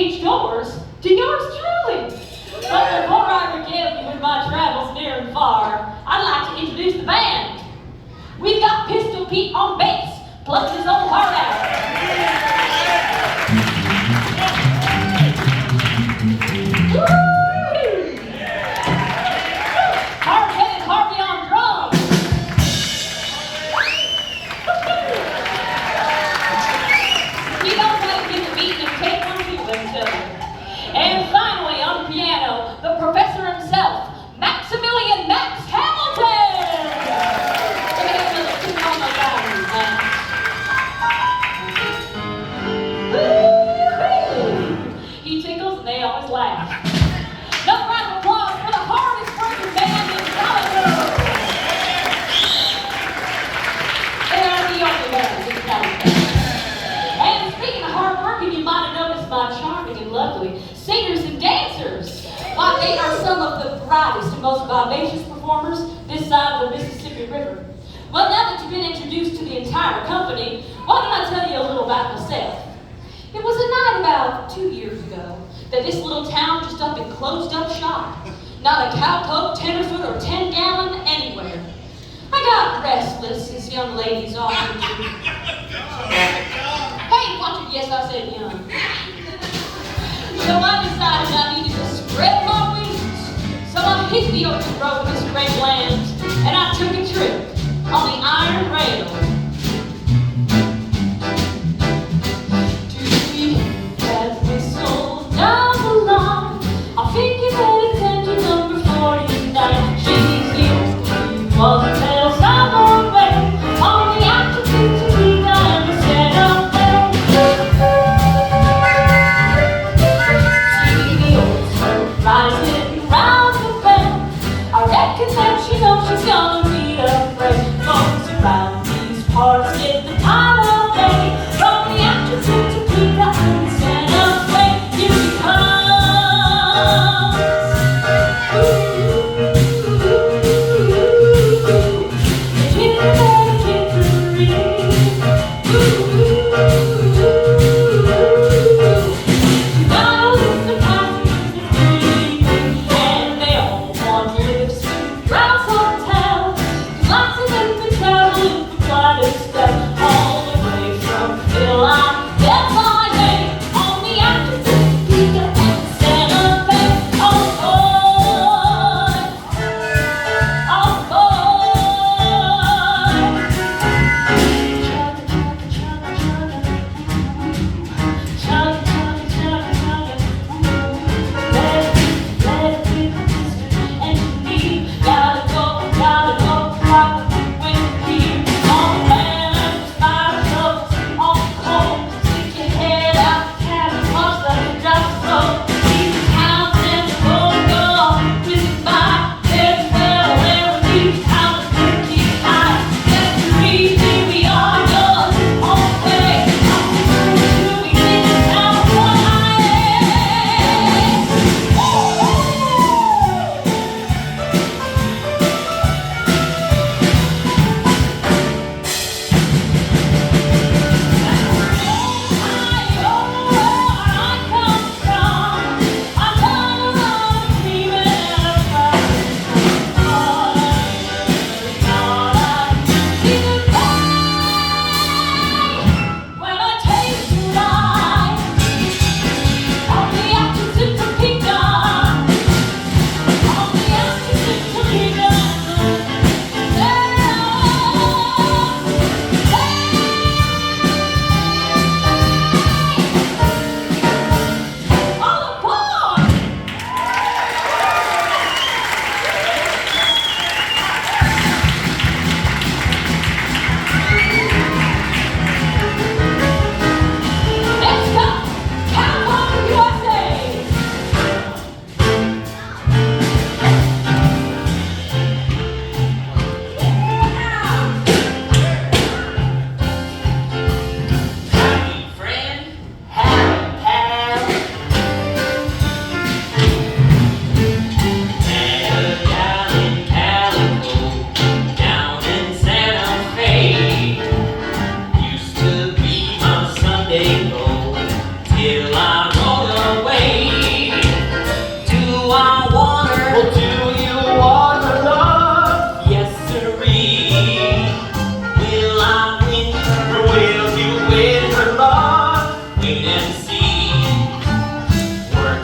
Backstage doors to yours truly. But before I regale you with my travels near and far, I'd like to introduce the band. We've got Pistol Pete on bass, plucking his old heart out. Hard-headed Harvey on drums. He knows how to get the beat and take one to each other. And finally, on the piano, the professor himself, Maximilian Max Hamilton! Look at him little tipping on those batteries, man. Woo-hoo! He tickles and they always laugh. Another round of applause for the hardest working band in Hollywood! They are the only bands in California. And speaking of hard working, you might have noticed my charming and lovely singers and dancers. Why, they are some of the brightest and most vivacious performers this side of the Mississippi River. Well, now that you've been introduced to the entire company, why don't I tell you a little about myself? It was a night about 2 years ago that this little town just up and closed up shop. Not a cowpoke, tenderfoot, or 10-gallon anywhere. I got restless, as young ladies often do. Hey, watch it, yes, I said young. So I decided I needed to spread my wings. So I hit the open road with straight lands, and I took a trip on the iron rail. To the that whistle down the line, I think you better attend to number 49. She's here, one little side on the way, on the altitude to be done to set up there. Rising round the bend, I reckon that she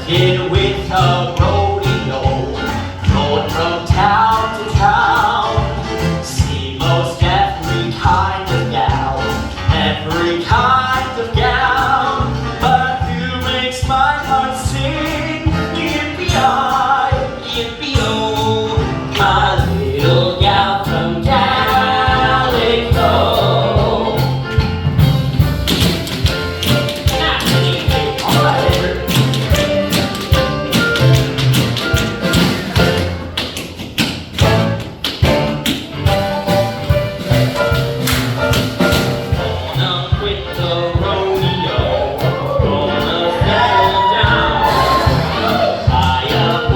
Get with a rodeo, going from town to town. See most every kind of gal, every kind of gal. But who makes my heart sing? Yippee-I, yippee-oh, my little gal from Calico. Buy a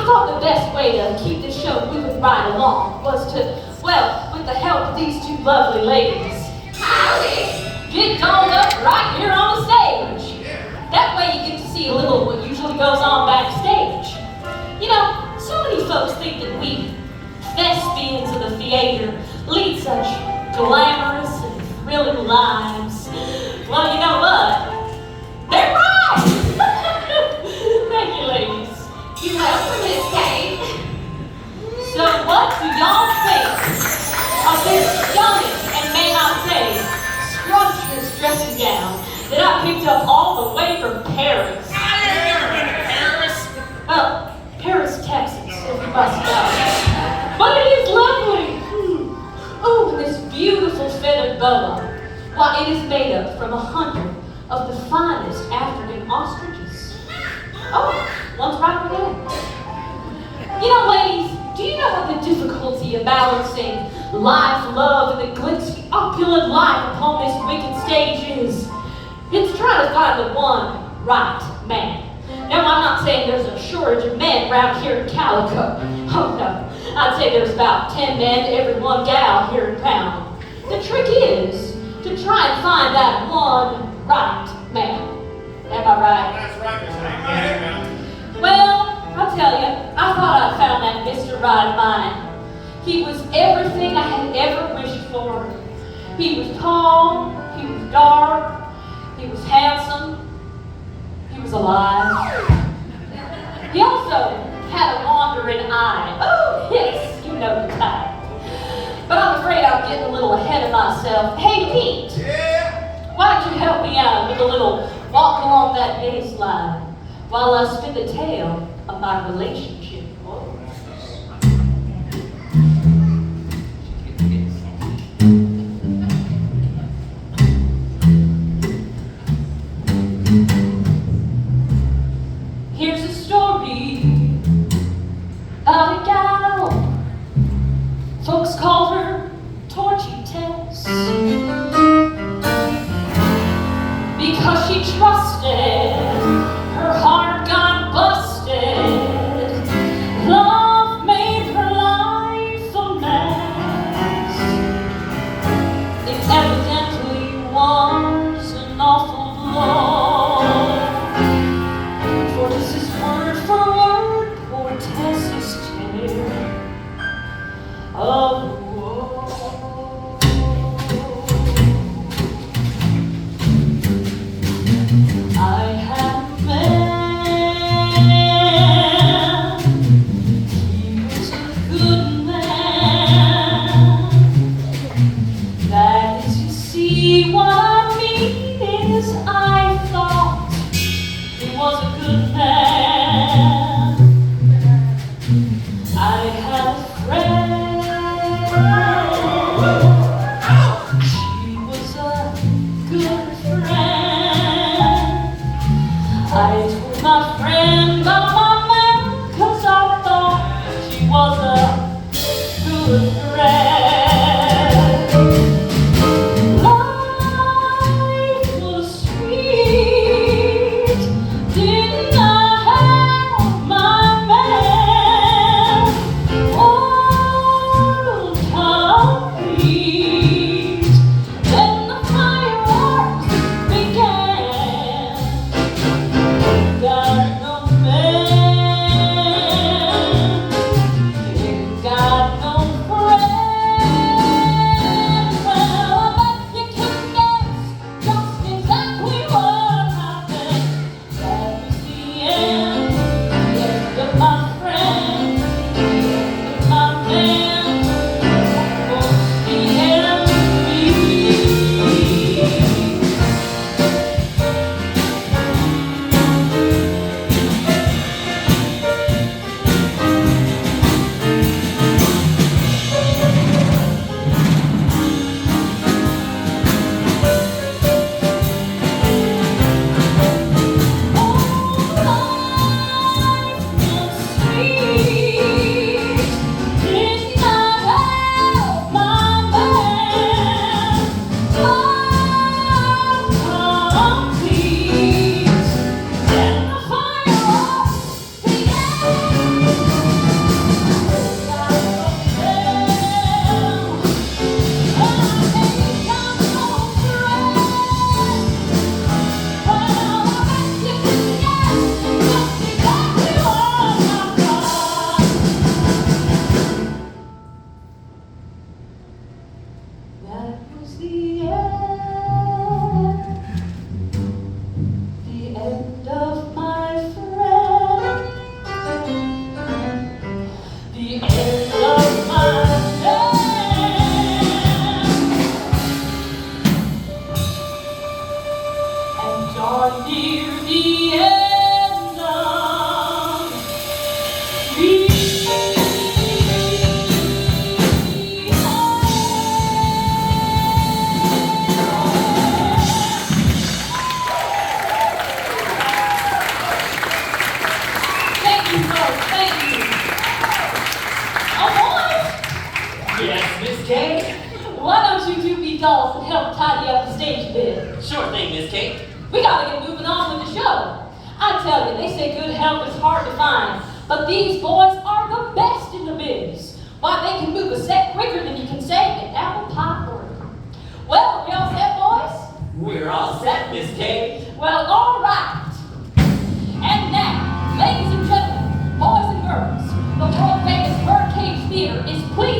I thought the best way to keep this show moving right along was to, well, with the help of these two lovely ladies, get dolled up right here on the stage. That way you get to see a little of what usually goes on backstage. You know, so many folks think that we thespians of the theater lead such glamorous and thrilling lives. Well, you know what? They're right! Thank you, ladies. You welcome, Miss Kate. So what do y'all think of this stunning, and may I say, scrumptious dressing gown that I picked up all the way from Paris? I've never been to Paris. Well, Paris, Texas, if you must know. But it is lovely. Oh, this beautiful feathered boa. Why, it is made up from 100 of the finest African ostriches. Oh, one's right over there. You know, ladies, do you know what the difficulty of balancing life, love, and the glitzy, opulent life upon this wicked stage is? It's trying to find the one right man. Now, I'm not saying there's a shortage of men around here in Calico. Oh, no. I'd say there's about 10 men to every one gal here in town. The trick is to try and find that one right man. Am I right? That's right, Miss Kate. Well, I'll tell you, I thought I found that Mr. Right of mine. He was everything I had ever wished for. He was tall, he was dark, he was handsome, he was alive. He also had a wandering eye. Oh, yes, you know the type. But I'm afraid I'm getting a little ahead of myself. Hey, Pete. Yeah. Why don't you help me out with a little walk along that baseline while I spin the tale of my relationship? Here's a story about a gal. Folks called her Torchy Tess because she trusted, her heart got busted. Love made her life a mess. It evidently was an awful blow, for this is word for word poor Tess's tale of woe. I the end of my and dark near the end of me. Thank you, folks. Thank you. Oh, boy. Yes, Miss Kay? Why don't you two be dolls and help tidy up the stage a bit? Sure thing, Miss Kay. We gotta get moving on with the show. I tell you, they say good help is hard to find, but these boys are the best in the biz. Why, they can move a set quicker than you can say an apple pie order. Well, we all set, boys? We're all set, Miss Kay. Well, all right. And now, ladies and gentlemen, boys and girls, the world famous Burle-Q Theater is pleased